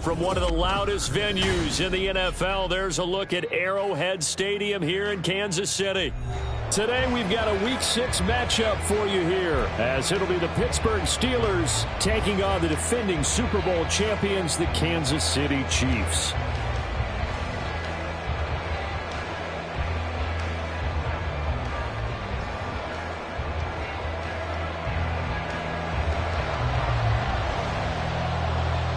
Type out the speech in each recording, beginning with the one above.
From one of the loudest venues in the NFL, there's a look at Arrowhead Stadium here in Kansas City. Today we've got a Week 6 matchup for you here, as it'll be the Pittsburgh Steelers taking on the defending Super Bowl champions, the Kansas City Chiefs.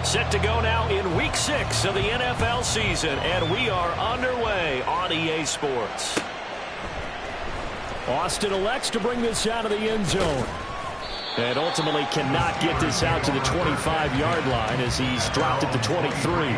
Set to go now in Week 6 of the NFL season, and we are underway on EA Sports. Austin elects to bring this out of the end zone, and ultimately cannot get this out to the 25-yard line as he's dropped at the 23.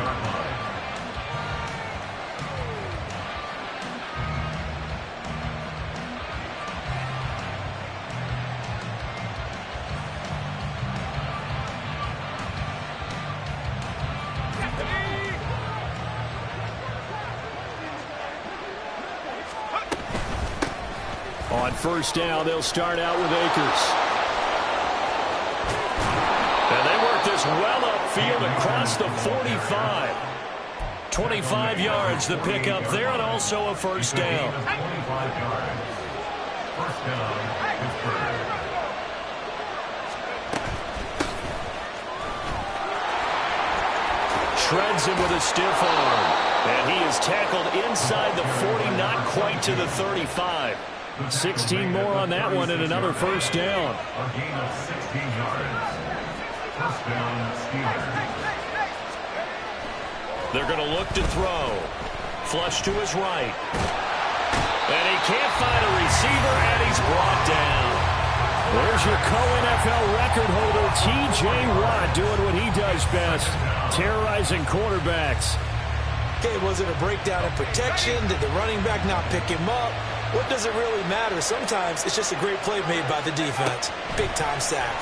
On first down, they'll start out with Akers. And they work this well upfield across the 45. 25 yards the pickup there, and also a first down. 25 yards. First down, Pittsburgh. Shreds him with a stiff arm. And he is tackled inside the 40, not quite to the 35. 16 more on that one and another first down. A gain of 16 yards. First down, Steelers. They're going to look to throw. Flush to his right. And he can't find a receiver, and he's brought down. There's your co-NFL record holder, T.J. Watt, doing what he does best, terrorizing quarterbacks. Okay, was it a breakdown in protection? Did the running back not pick him up? What does it really matter? Sometimes it's just a great play made by the defense. Big-time sack.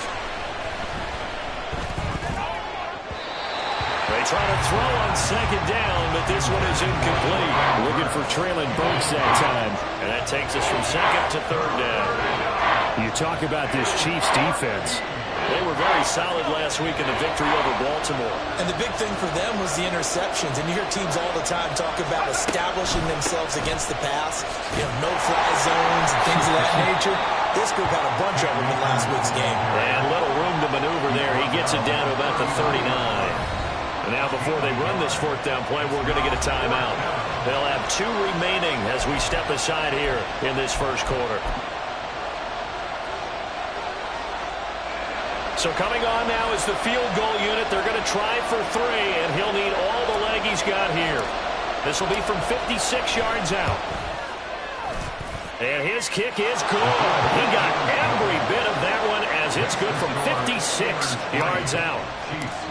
They try to throw on second down, but this one is incomplete. Looking for Traylon Burks that time. And that takes us from second to third down. You talk about this Chiefs defense. They were very solid last week in the victory over Baltimore. And the big thing for them was the interceptions. And you hear teams all the time talk about establishing themselves against the pass. You know, no-fly zones and things of that nature. This group had a bunch of them in last week's game. And little room to maneuver there. He gets it down to about the 39. And now before they run this fourth down play, we're going to get a timeout. They'll have 2 remaining as we step aside here in this first quarter. So coming on now is the field goal unit. They're going to try for 3, and he'll need all the leg he's got here. This will be from 56 yards out. And his kick is good. He got every bit of that one as it's good from 56 yards out.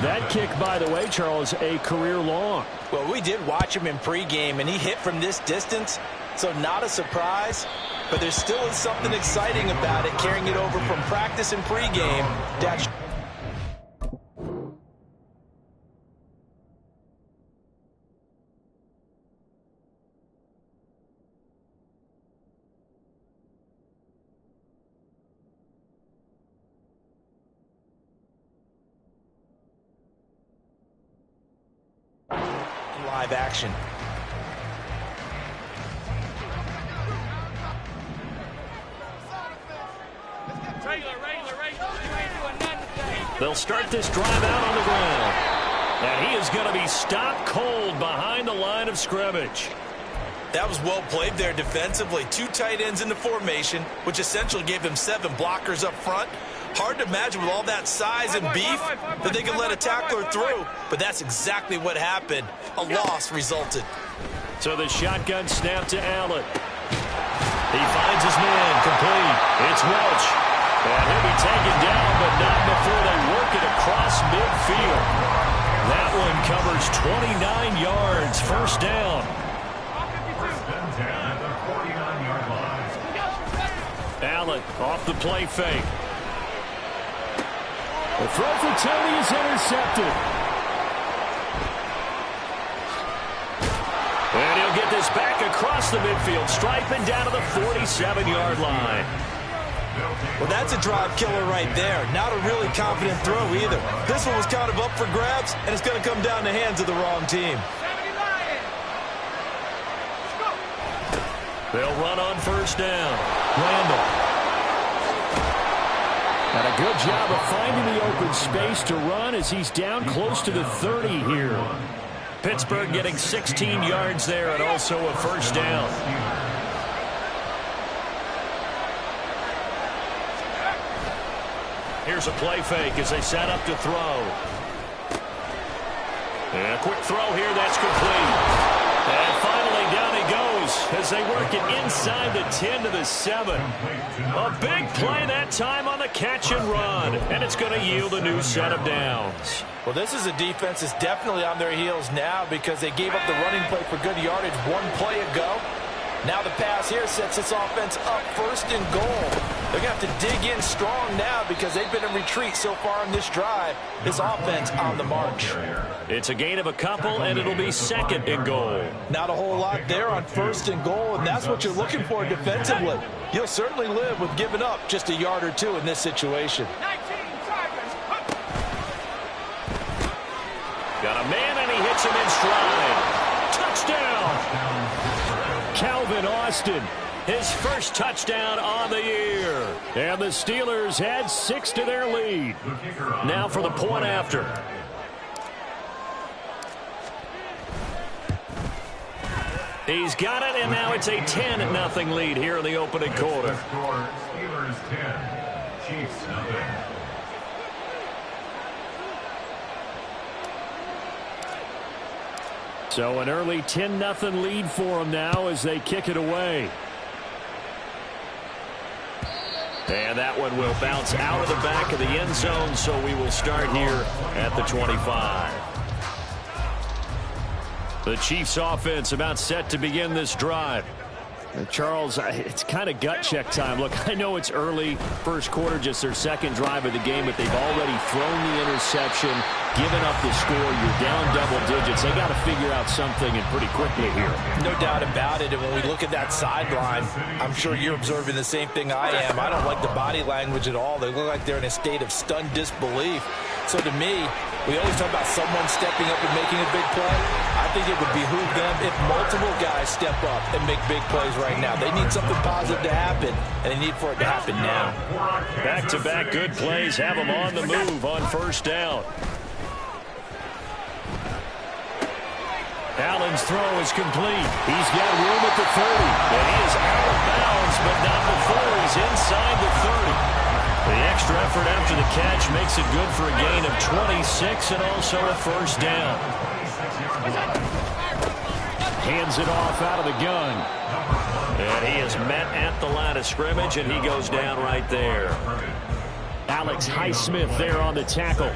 That kick, by the way, Charles, a career long. Well, we did watch him in pregame, and he hit from this distance, so not a surprise. But there still is something exciting about it, carrying it over from practice and pregame. Live action. They'll start this drive out on the ground. And he is going to be stopped cold behind the line of scrimmage. That was well played there defensively. 2 tight ends in the formation, which essentially gave them 7 blockers up front. Hard to imagine with all that size and beef that they could let a tackler through. But that's exactly what happened. A loss resulted. So the shotgun snap to Allen. He finds his man complete. It's Welch. And he'll be taken down, but not before they work it across midfield. That one covers 29 yards. First down. First and 10 at the 49-yard line. Allen off the play fake. The throw for Tony is intercepted. And he'll get this back across the midfield stripe and down to the 47-yard line. Well, that's a drive killer right there. Not a really confident throw either. This one was kind of up for grabs, and it's going to come down the hands of the wrong team. They'll run on first down. Randall. And a good job of finding the open space to run as he's down close to the 30 here. Pittsburgh getting 16 yards there and also a first down. Here's a play fake as they set up to throw. And a quick throw here, that's complete. And finally down he goes as they work it inside the 10 to the 7. A big play that time on the catch and run. And it's going to yield a new set of downs. Well, this is a defense that's definitely on their heels now because they gave up the running play for good yardage one play ago. Now the pass here sets this offense up first and goal. They're going to have to dig in strong now because they've been in retreat so far on this drive. This offense on the march. It's a gain of a couple, and it'll be second and goal. Not a whole lot there on first and goal, and that's what you're looking for defensively. You'll certainly live with giving up just a yard or two in this situation. Got a man, and he hits him in stride. Touchdown! Calvin Austin, his first touchdown on the year. And the Steelers add 6 to their lead. Now for the point after. He's got it, and now it's a 10-0 lead here in the opening quarter. Steelers 10, Chiefs nothing. So an early 10-0 lead for them now as they kick it away. And that one will bounce out of the back of the end zone, so we will start here at the 25. The Chiefs offense about set to begin this drive. Charles, it's kind of gut check time. Look, I know it's early, first quarter, just their second drive of the game, but they've already thrown the interception, given up the score. You're down double digits. They got to figure out something and pretty quickly here. No doubt about it. And when we look at that sideline, I'm sure you're observing the same thing I am. I don't like the body language at all. They look like they're in a state of stunned disbelief. So to me, we always talk about someone stepping up and making a big play. I think it would behoove them if multiple guys step up and make big plays right now. They need something positive to happen, and they need for it to happen now. Back-to-back good plays have them on the move on first down. Allen's throw is complete. He's got room at the 30, and he is out of bounds, but not before he's inside the 30. The extra effort after the catch makes it good for a gain of 26 and also a first down. Hands it off out of the gun. And he is met at the line of scrimmage, and he goes down right there. Alex Highsmith there on the tackle.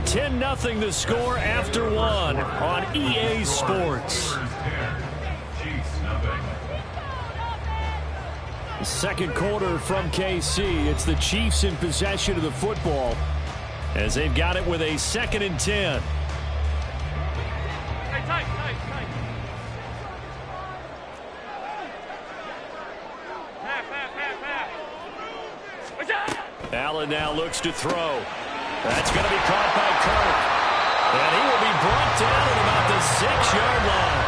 10-0 the score after one on EA Sports. Second quarter from KC. It's the Chiefs in possession of the football as they've got it with a 2nd and 10. Allen now looks to throw. That's going to be caught by Kirk. And he will be brought down at about the 6-yard line.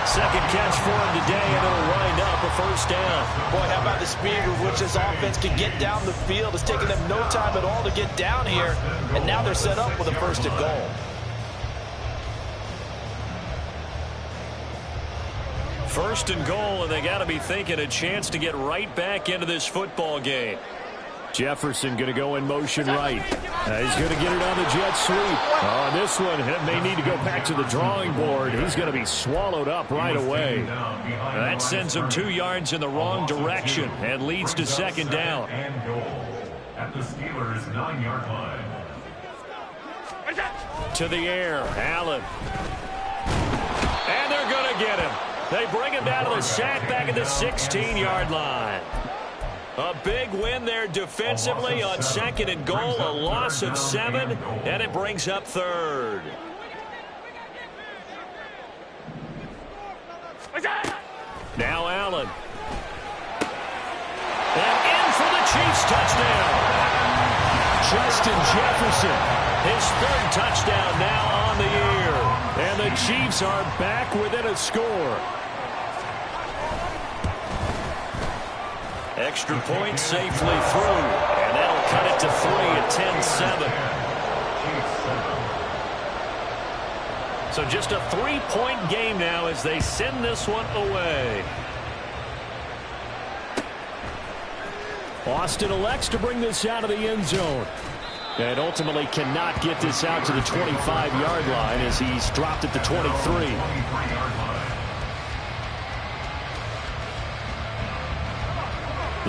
Second catch for him today, and it'll wind up a first down. Boy, how about the speed with which this offense can get down the field? It's taken them no time at all to get down here, and now they're set up with a first and goal. First and goal, and they got to be thinking a chance to get right back into this football game. Jefferson going to go in motion right. He's going to get it on the jet sweep. On this one, it may need to go back to the drawing board. He's going to be swallowed up right away. That sends him 2 yards in the wrong direction and leads to second down. And goal at the Steelers' 9-yard line. To the air, Allen. And they're going to get him. They bring him down to the sack back at the 16-yard line. A big win there defensively on 2nd and goal, a loss of 7, and it brings up 3rd. Now Allen. And in for the Chiefs touchdown. Justin Jefferson, his third touchdown now on the year. And the Chiefs are back within a score. Extra point safely through. And that'll cut it to 3 at 10-7. So just a 3-point game now as they send this one away. Austin elects to bring this out of the end zone. And ultimately cannot get this out to the 25-yard line as he's dropped at the 23.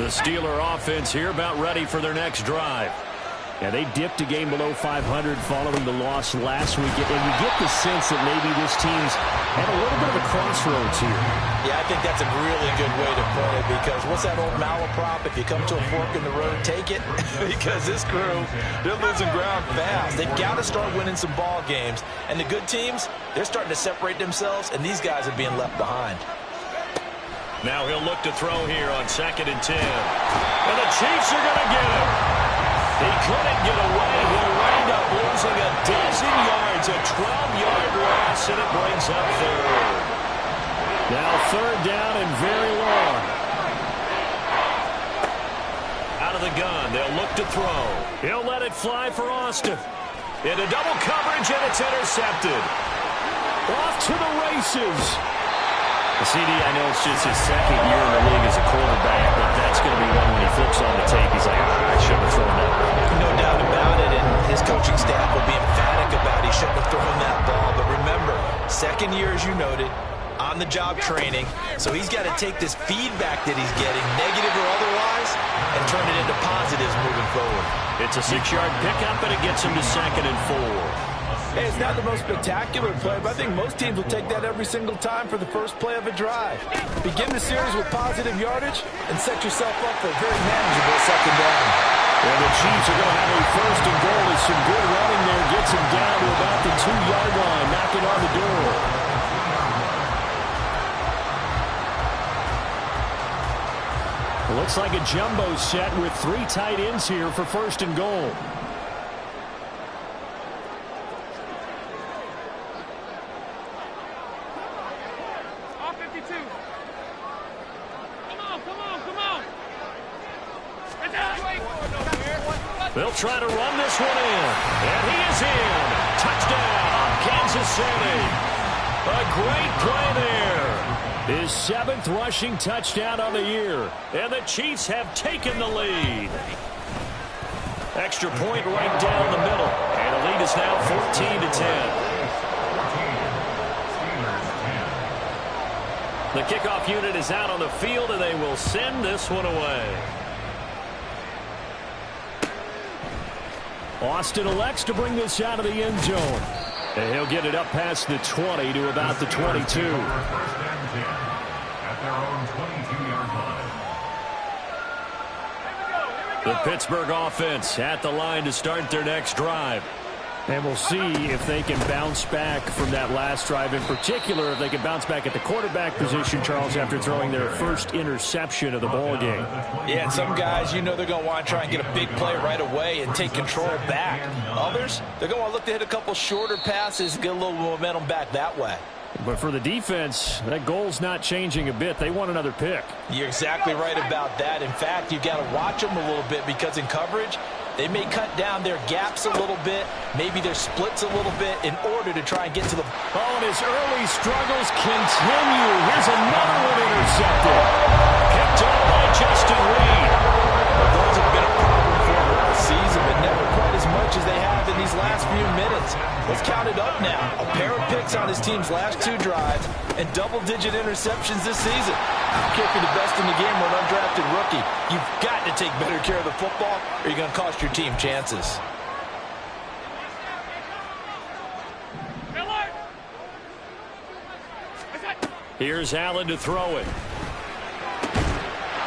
The Steeler offense here about ready for their next drive. Yeah, they dipped a game below 500 following the loss last week. And you get the sense that maybe this team's at a little bit of a crossroads here. Yeah, I think that's a really good way to put it because what's that old malaprop? If you come to a fork in the road, take it. Because this crew, they're losing ground fast. They've got to start winning some ball games. And the good teams, they're starting to separate themselves, and these guys are being left behind. Now he'll look to throw here on 2nd and 10. And the Chiefs are going to get him. He couldn't get away. He'll wind up losing a dozen yards, a 12-yard loss, and it brings up third. Now 3rd down and very long. Out of the gun, they'll look to throw. He'll let it fly for Austin. Into double coverage, and it's intercepted. Off to the races. CD, I know it's just his 2nd year in the league as a quarterback, but that's going to be one when he flips on the tape. He's like, I shouldn't have thrown that ball. No doubt about it, and his coaching staff will be emphatic about he shouldn't have thrown that ball. But remember, 2nd year, as you noted, on-the-job training, so he's got to take this feedback that he's getting, negative or otherwise, and turn it into positives moving forward. It's a 6-yard pickup, and it gets him to 2nd and 4. Hey, it's not the most spectacular play, but I think most teams will take that every single time for the first play of a drive. Begin the series with positive yardage and set yourself up for a very manageable 2nd down. And the Chiefs are going to have a 1st and goal as some good running there gets him down to about the 2-yard line, knocking on the door. It looks like a jumbo set with 3 tight ends here for 1st and goal. They'll try to run this one in. And he is in. Touchdown, Kansas City. A great play there. His 7th rushing touchdown on the year. And the Chiefs have taken the lead. Extra point right down the middle. And the lead is now 14-10. The kickoff unit is out on the field, and they will send this one away. Austin elects to bring this out of the end zone. And he'll get it up past the 20 to about the 22. At their own 22-yard line. The Pittsburgh offense at the line to start their next drive. And we'll see if they can bounce back from that last drive. In particular, if they can bounce back at the quarterback position, Charles, after throwing their first interception of the ball game. Yeah, and some guys, you know they're going to want to try and get a big play right away and take control back. Others, they're going to want to look to hit a couple shorter passes and get a little momentum back that way. But for the defense, that goal's not changing a bit. They want another pick. You're exactly right about that. In fact, you've got to watch them a little bit because in coverage, they may cut down their gaps a little bit, maybe their splits a little bit in order to try and get to the... Oh, and his early struggles continue. Here's another one intercepted. Picked up by Justin Reed. Well, those have been a problem for him all season, but never quite as much as they have in these last few minutes. Let's count it up now. A pair of picks on his team's last 2 drives and double-digit interceptions this season. I don't care if you're the best in the game or an undrafted rookie. You've got to take better care of the football or you're going to cost your team chances. Here's Allen to throw it.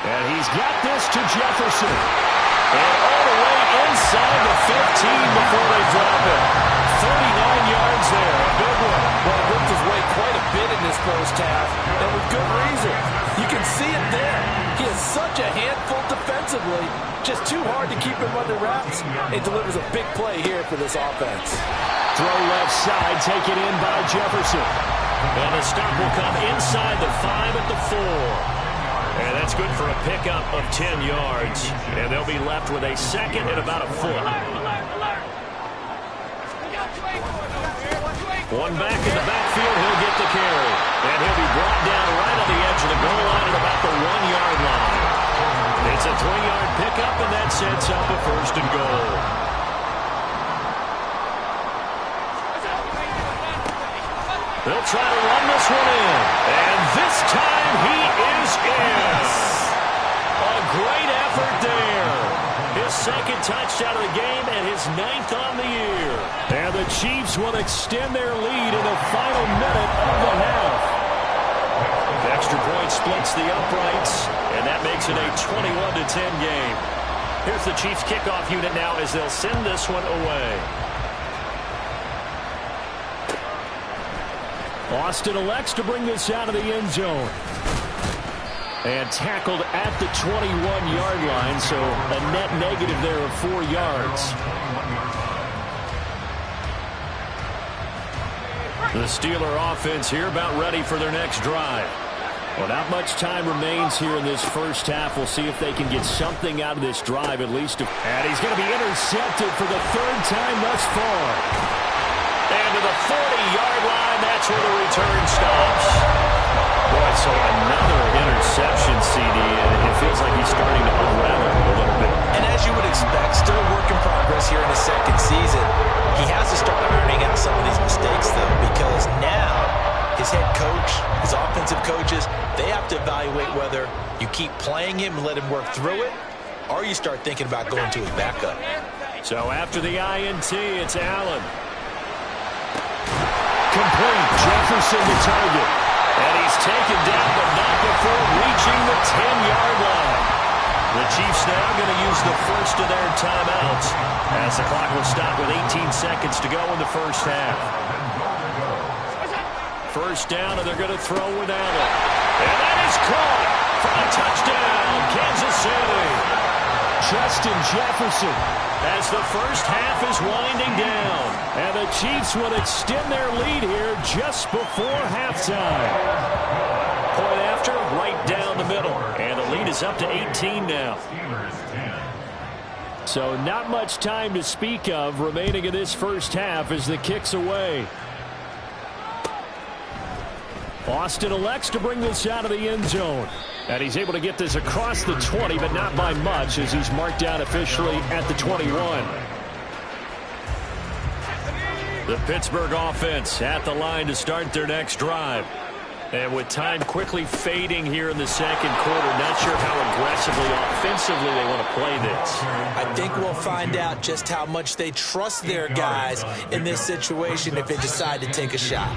And he's got this to Jefferson. And all the way inside the 15 before they drop it. 39 yards there. A big one. Well, it worked his way quite a bit in this first half, and with good reason. You can see it there. He is such a handful defensively, just too hard to keep him under wraps. It delivers a big play here for this offense. Throw left side, taken in by Jefferson. And the stop will come inside the 5 at the 4. And that's good for a pickup of 10 yards. And they'll be left with a second and about a foot. One back in the backfield, he'll get the carry. And he'll be brought down right on the edge of the goal line at about the 1-yard line. It's a 3-yard pickup, and that sets up a first and goal. They'll try to run this one in. And this time he is in. A great effort there. His second touchdown of the game and his 9th on the year. And the Chiefs will extend their lead in the final minute of the half. The extra point splits the uprights, and that makes it a 21-10 game. Here's the Chiefs kickoff unit now as they'll send this one away. Austin elects to bring this out of the end zone. And tackled at the 21-yard line, so a net negative there of 4 yards. The Steeler offense here about ready for their next drive. Well, not much time remains here in this first half. We'll see if they can get something out of this drive at least. And he's going to be intercepted for the 3rd time thus far. And to the 40-yard line, that's where the return stops. Boy, so another interception, CD, and it feels like he's starting to unravel a little bit. And as you would expect, still a work in progress here in his second season. He has to start ironing out some of these mistakes, though, because now his head coach, his offensive coaches, they have to evaluate whether you keep playing him and let him work through it, or you start thinking about going to his backup. So after the INT, it's Allen. Complete. Jefferson the target. And he's taken down, but not before reaching the 10-yard line. The Chiefs now going to use the first of their timeouts as the clock will stop with 18 seconds to go in the first half. First down, and they're going to throw with Allen. And that is caught for a touchdown, Kansas City. Justin Jefferson as the first half is winding down. And the Chiefs will extend their lead here just before halftime. Point after, right down the middle. And the lead is up to 18 now. So not much time to speak of remaining in this first half as the kick's away. Austin elects to bring this out of the end zone. And he's able to get this across the 20, but not by much as he's marked down officially at the 21. The Pittsburgh offense at the line to start their next drive. And with time quickly fading here in the second quarter, not sure how aggressively, offensively they want to play this. I think we'll find out just how much they trust their guys in this situation if they decide to take a shot.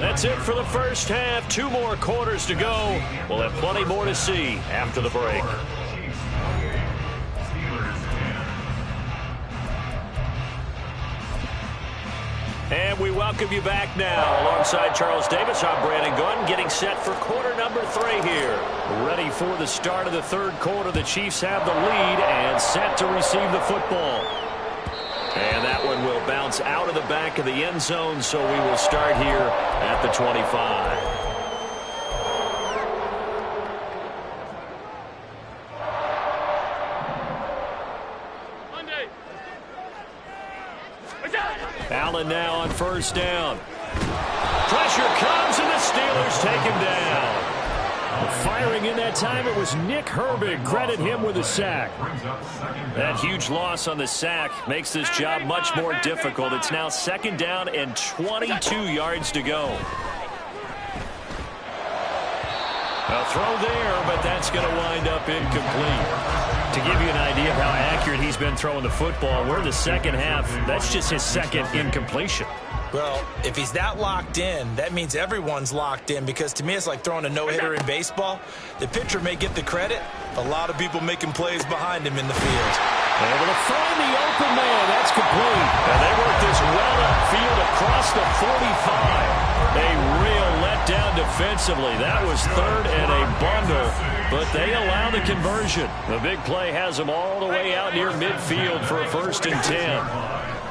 That's it for the first half. 2 more quarters to go. We'll have plenty more to see after the break. And we welcome you back now. Alongside Charles Davis, I'm Brandon Gunn, getting set for quarter number 3 here. Ready for the start of the third quarter. The Chiefs have the lead and set to receive the football. And that one will bounce out of the back of the end zone, so we will start here at the 25. Allen now on first down. Pressure comes, and the Steelers take him down. Firing in that time, it was Nick Herbig. Credit him with a sack. That huge loss on the sack makes this job much more difficult. It's now second down and 22 yards to go. A throw there, but that's going to wind up incomplete. To give you an idea of how accurate he's been throwing the football, we're in the second half. That's just his second incompletion. Well, if he's that locked in, that means everyone's locked in, because to me it's like throwing a no-hitter in baseball. The pitcher may get the credit, a lot of people making plays behind him in the field. Able to find the open man. That's complete. And they work this well upfield across the 45. A real letdown defensively. That was third and a bundle, but they allow the conversion. The big play has them all the way out near midfield for a 1st and 10.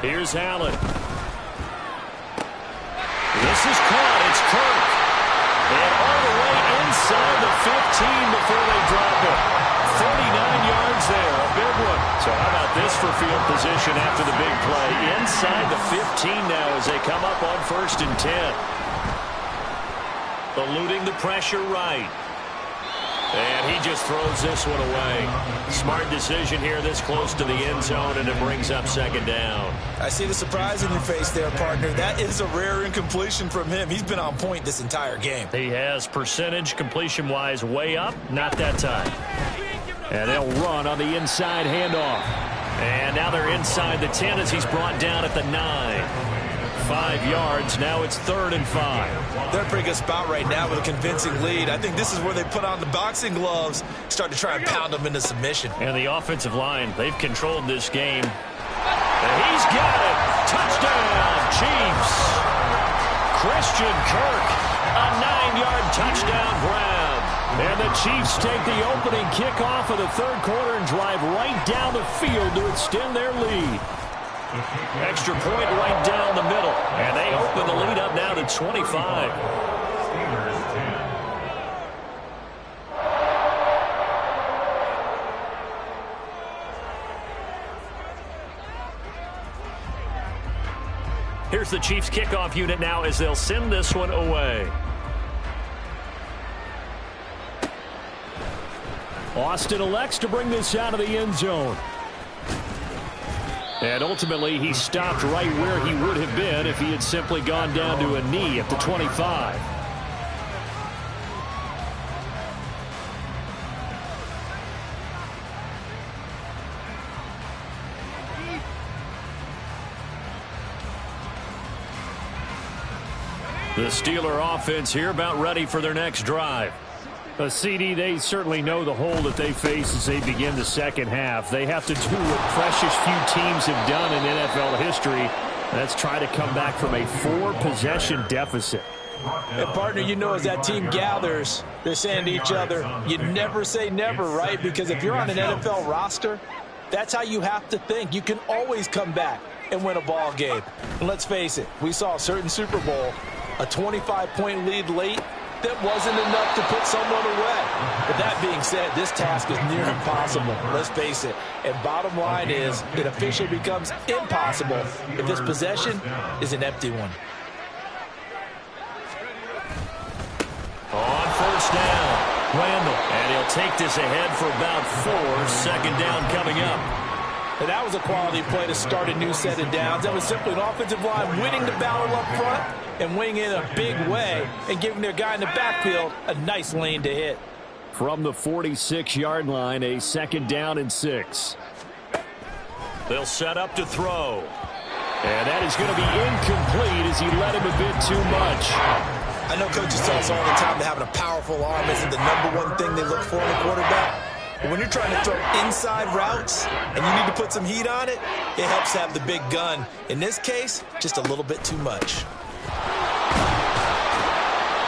Here's Allen. This is caught. It's Kirk. And all the way inside the 15 before they drop it. 49 yards there, a big one. So how about this for field position after the big play? Inside the 15 now as they come up on 1st and 10. Eluding the pressure right. And he just throws this one away. Smart decision here this close to the end zone, and it brings up 2nd down. I see the surprise in your face there, partner. That is a rare incompletion from him. He's been on point this entire game. He has percentage completion-wise way up, not that time. And they'll run on the inside handoff. And now they're inside the 10 as he's brought down at the 9. 5 yards. Now it's 3rd and 5. They're in a pretty good spot right now with a convincing lead. I think this is where they put on the boxing gloves, start to try and pound them into submission. And the offensive line, they've controlled this game. And he's got it. Touchdown, Chiefs. Christian Kirk, a 9-yard touchdown grab. And the Chiefs take the opening kickoff of the 3rd quarter and drive right down the field to extend their lead. Extra point right down the middle. And they open the lead up now to 25. Here's the Chiefs kickoff unit now as they'll send this one away. Austin elects to bring this out of the end zone. And ultimately, he stopped right where he would have been if he had simply gone down to a knee at the 25. The Steeler offense here about ready for their next drive. CD, they certainly know the hole that they face as they begin the second half. They have to do what precious few teams have done in NFL history. That's try to come back from a 4-possession deficit. And partner, you know, as that team gathers, they're saying to each other, you never say never, right? Because if you're on an NFL roster, that's how you have to think. You can always come back and win a ball game. And let's face it, we saw a certain Super Bowl, a 25-point lead late, that wasn't enough to put someone away. But that being said, this task is near impossible. Let's face it. And bottom line is, it officially becomes impossible if this possession is an empty one. On 1st down, Randall. And he'll take this ahead for about 4. 2nd down coming up. And that was a quality play to start a new set of downs. That was simply an offensive line winning the battle up front and winning in a big way and giving their guy in the backfield a nice lane to hit. From the 46-yard line, a 2nd down and 6. They'll set up to throw. And that is going to be incomplete as he let him a bit too much. I know coaches tell us all the time that having a powerful arm isn't the #1 thing they look for in a quarterback. But when you're trying to throw inside routes and you need to put some heat on it, it helps have the big gun. In this case, just a little bit too much.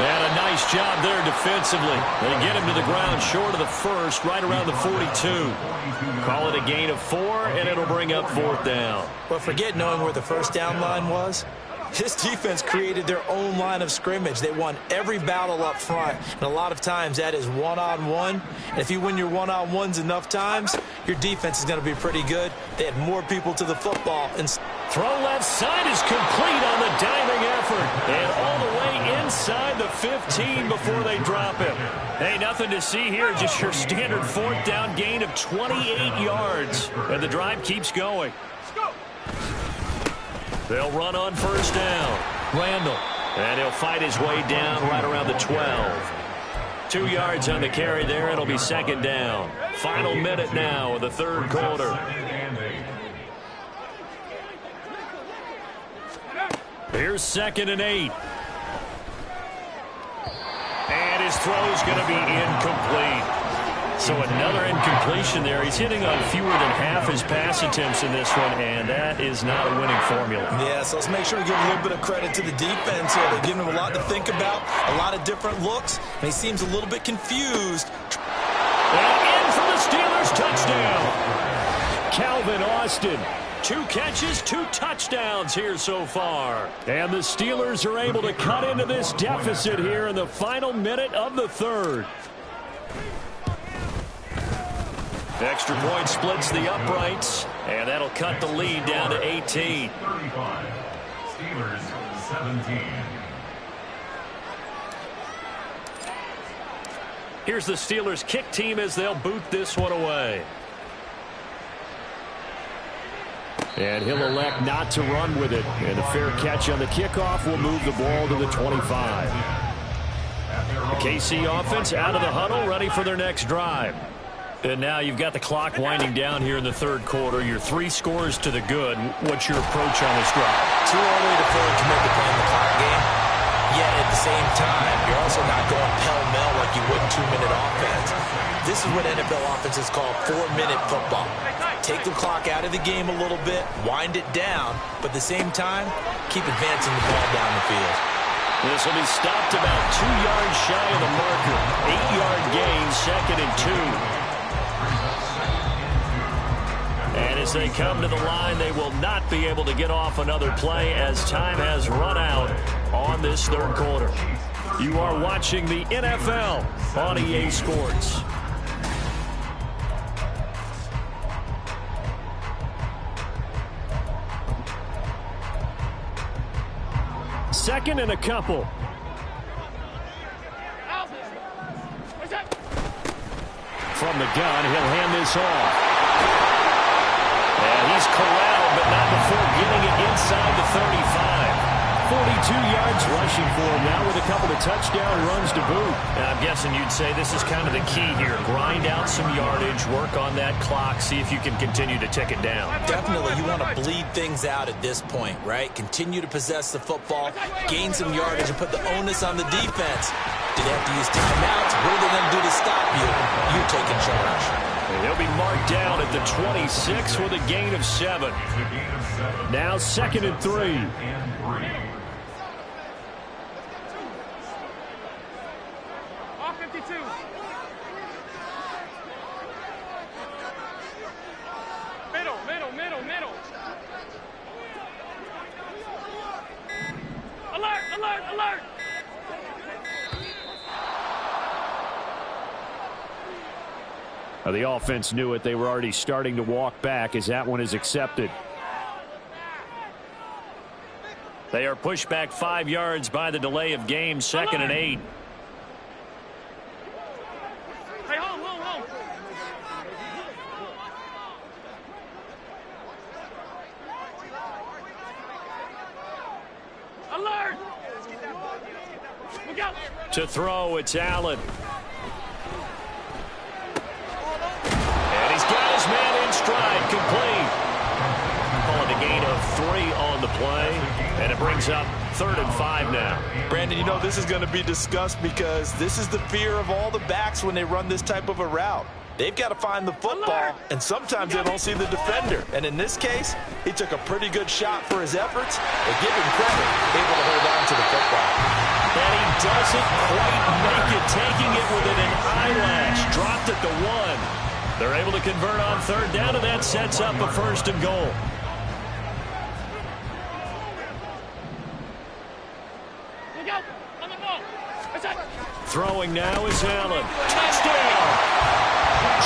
And a nice job there defensively. They get him to the ground short of the 1st, right around the 42. Call it a gain of 4, and it'll bring up 4th down. But forget knowing where the 1st down line was. This defense created their own line of scrimmage. They won every battle up front, and a lot of times that is one-on-one. And if you win your one-on-ones enough times, your defense is going to be pretty good. They had more people to the football. And throw left side is complete on the diving effort. And all the way inside the 15 before they drop him. Hey, nothing to see here, just your standard 4th down gain of 28 yards. And the drive keeps going. They'll run on 1st down. Randall. And he'll fight his way down right around the 12. 2 yards on the carry there. It'll be 2nd down. Final minute now of the 3rd quarter. Here's 2nd and 8. And his throw's going to be incomplete. So another incompletion there. He's hitting on fewer than half his pass attempts in this one, and that is not a winning formula. Yeah, so let's make sure we give a little bit of credit to the defense here. They're giving him a lot to think about, a lot of different looks, and he seems a little bit confused. And in for the Steelers, touchdown. Calvin Austin. 2 catches, 2 touchdowns here so far. And the Steelers are able to cut into this deficit here in the final minute of the third. Extra point splits the uprights, and that'll cut the lead down to 18. 35. Steelers 17. Here's the Steelers kick team as they'll boot this one away. And he'll elect not to run with it. And a fair catch on the kickoff will move the ball to the 25. The KC offense out of the huddle, ready for their next drive. And now you've got the clock winding down here in the third quarter. Your 3 scores to the good. What's your approach on this drive? Too early to fully commit to playing the clock game. Yet at the same time, you're also not going pell-mell like you would in 2-minute offense. This is what NFL offenses call 4-minute football. Take the clock out of the game a little bit, wind it down, but at the same time, keep advancing the ball down the field. This will be stopped about 2 yards shy of the marker. 8-yard gain, 2nd and 2. And as they come to the line, they will not be able to get off another play as time has run out on this third quarter. You are watching the NFL on EA Sports. Second and a couple. From the gun, he'll hand this off. And he's corralled, but not before getting it inside the 35. 42 yards rushing for him now with a couple of touchdown runs to boot. And I'm guessing you'd say this is kind of the key here. Grind out some yardage, work on that clock, see if you can continue to tick it down. Definitely, you want to bleed things out at this point, right? Continue to possess the football, gain some yardage, and put the onus on the defense. Do they have to use timeouts? What are they going to do to stop you? You're taking charge. And he'll be marked down at the 26 with a gain of 7. Now 2nd and 3. Middle. Alert! Now the offense knew it. They were already starting to walk back as that one is accepted. They are pushed back 5 yards by the delay of game, 2nd and 8. Hey, hold. Alert! Look out! To throw, it's Allen. And he's got his man in stride, complete. Calling a gain of 3 on the play, and it brings up 3rd and 5 now. Brandon, you know this is going to be discussed because this is the fear of all the backs when they run this type of a route. They've got to find the football, and sometimes they don't see the defender. And in this case, he took a pretty good shot for his efforts, but give him credit, able to hold on to the football. And he doesn't quite make it, taking it within an eyelash. Dropped at the 1. They're able to convert on 3rd down, and that sets up a 1st and goal. Look out! On the ball! Throwing now is Allen. Touchdown!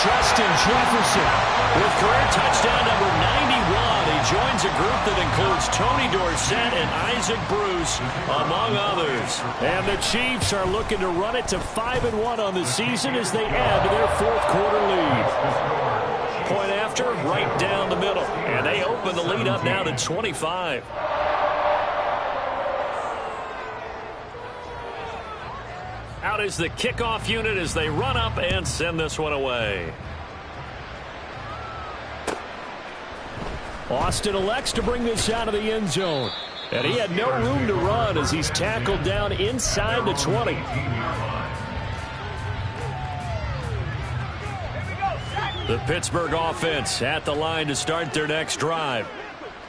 Justin Jefferson with career touchdown number 91. He joins a group that includes Tony Dorsett and Isaac Bruce, among others. And the Chiefs are looking to run it to 5-1 on the season as they add to their 4th quarter lead. Point after, right down the middle. And they open the lead up now to 25. Out is the kickoff unit as they run up and send this one away. Austin elects to bring this out of the end zone. And he had no room to run as he's tackled down inside the 20. The Pittsburgh offense at the line to start their next drive.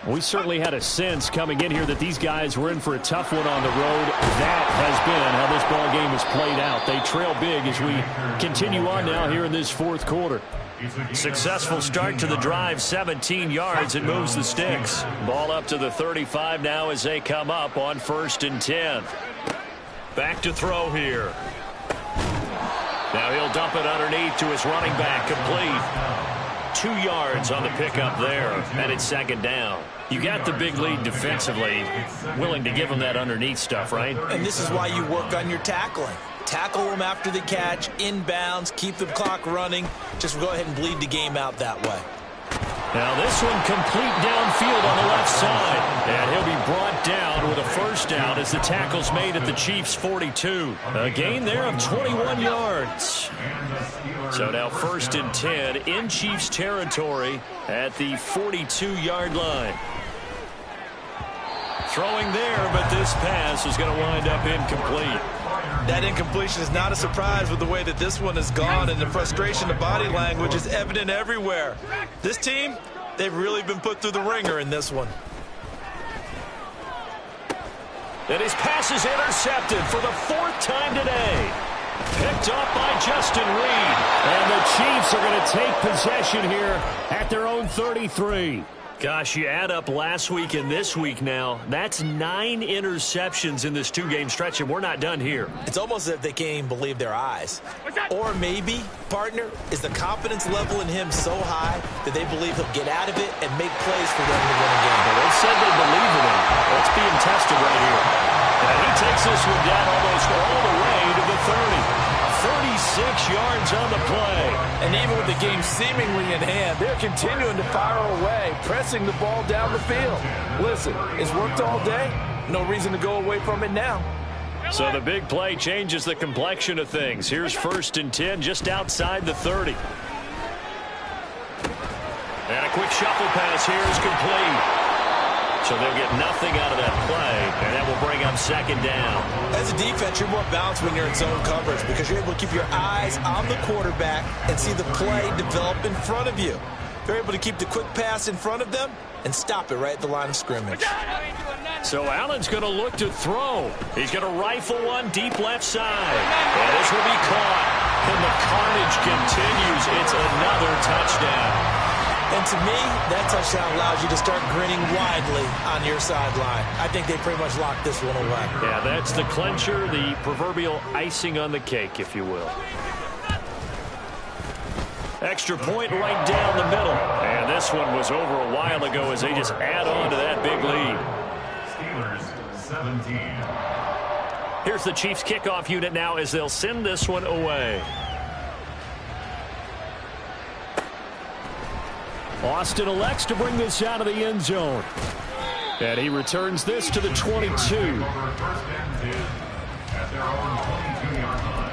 We certainly had a sense coming in here that these guys were in for a tough one on the road. That has been how this ball game has played out. They trail big as we continue on now here in this fourth quarter. Successful start to the drive, 17 yards, and moves the sticks. Ball up to the 35 now as they come up on 1st and 10. Back to throw here. Now he'll dump it underneath to his running back, complete. 2 yards on the pickup there, and it's 2nd down. You got the big lead defensively, willing to give them that underneath stuff, right? And this is why you work on your tackling. Tackle them after the catch, inbounds, keep the clock running. Just go ahead and bleed the game out that way. Now this one complete downfield on the left side. And he'll be brought down with a 1st down as the tackle's made at the Chiefs' 42. A gain there of 21 yards. So now 1st and 10 in Chiefs territory at the 42-yard line. Throwing there, but this pass is going to wind up incomplete. That incompletion is not a surprise with the way that this one has gone, and the frustration of body language is evident everywhere. This team, they've really been put through the ringer in this one. And his pass is intercepted for the 4th time today. Picked up by Justin Reed. And the Chiefs are going to take possession here at their own 33. Gosh, you add up last week and this week now, that's 9 interceptions in this 2-game stretch, and we're not done here. It's almost as if they can't even believe their eyes. Or maybe, partner, is the confidence level in him so high that they believe he'll get out of it and make plays for them to win a game. Well, they said they believe in him. That's being tested right here. And he takes this one down almost all the way to the 30. 36 yards on the play. And even with the game seemingly in hand, they're continuing to fire away, pressing the ball down the field. Listen, it's worked all day. No reason to go away from it now. So the big play changes the complexion of things. Here's 1st and 10 just outside the 30. And a quick shuffle pass here is complete. So they'll get nothing out of that play, and that will bring up 2nd down. As a defense, you're more balanced when you're in zone coverage because you're able to keep your eyes on the quarterback and see the play develop in front of you. They're able to keep the quick pass in front of them and stop it right at the line of scrimmage. So Allen's going to look to throw. He's going to rifle one deep left side. And this will be caught. And the carnage continues. It's another touchdown. And to me, that touchdown allows you to start grinning widely on your sideline. I think they pretty much locked this one away. Yeah, that's the clincher, the proverbial icing on the cake, if you will. Extra point right down the middle. And this one was over a while ago as they just add on to that big lead. Steelers 17. Here's the Chiefs kickoff unit now as they'll send this one away. Austin elects to bring this out of the end zone. And he returns this to the 22. At their own 22-yard line.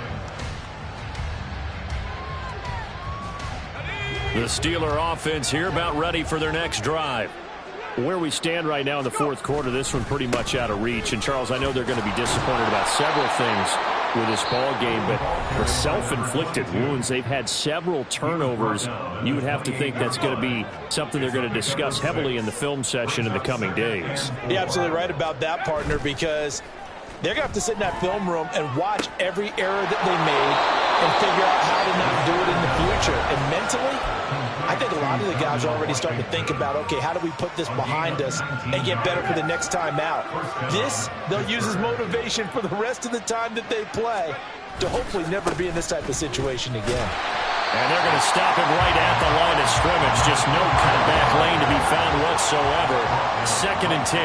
The Steeler offense here about ready for their next drive. Where we stand right now in the 4th quarter, this one pretty much out of reach. And, Charles, I know they're going to be disappointed about several things with this ball game, but the self-inflicted wounds, they've had several turnovers. You would have to think that's going to be something they're going to discuss heavily in the film session in the coming days. You're absolutely right about that, partner, because they're going to have to sit in that film room and watch every error that they made and figure out how to not do it in the future. And mentally, I think a lot of the guys are already starting to think about, okay, how do we put this behind us and get better for the next time out? This, they'll use as motivation for the rest of the time that they play to hopefully never be in this type of situation again. And they're going to stop him right at the line of scrimmage. Just no cutback lane to be found whatsoever. 2nd and 10.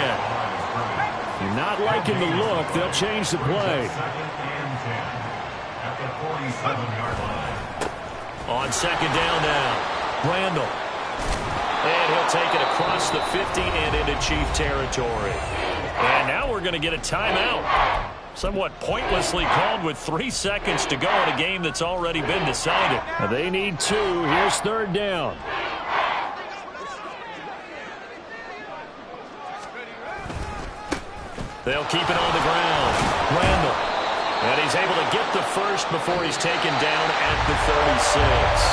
You're not liking the look. They'll change the play. At the 47-yard line. On 2nd down now. Randall. And he'll take it across the 50 and into Chief territory. And now we're going to get a timeout. Somewhat pointlessly called with 3 seconds to go in a game that's already been decided. They need 2. Here's 3rd down. They'll keep it on the ground. Randall. And he's able to get the first before he's taken down at the 36.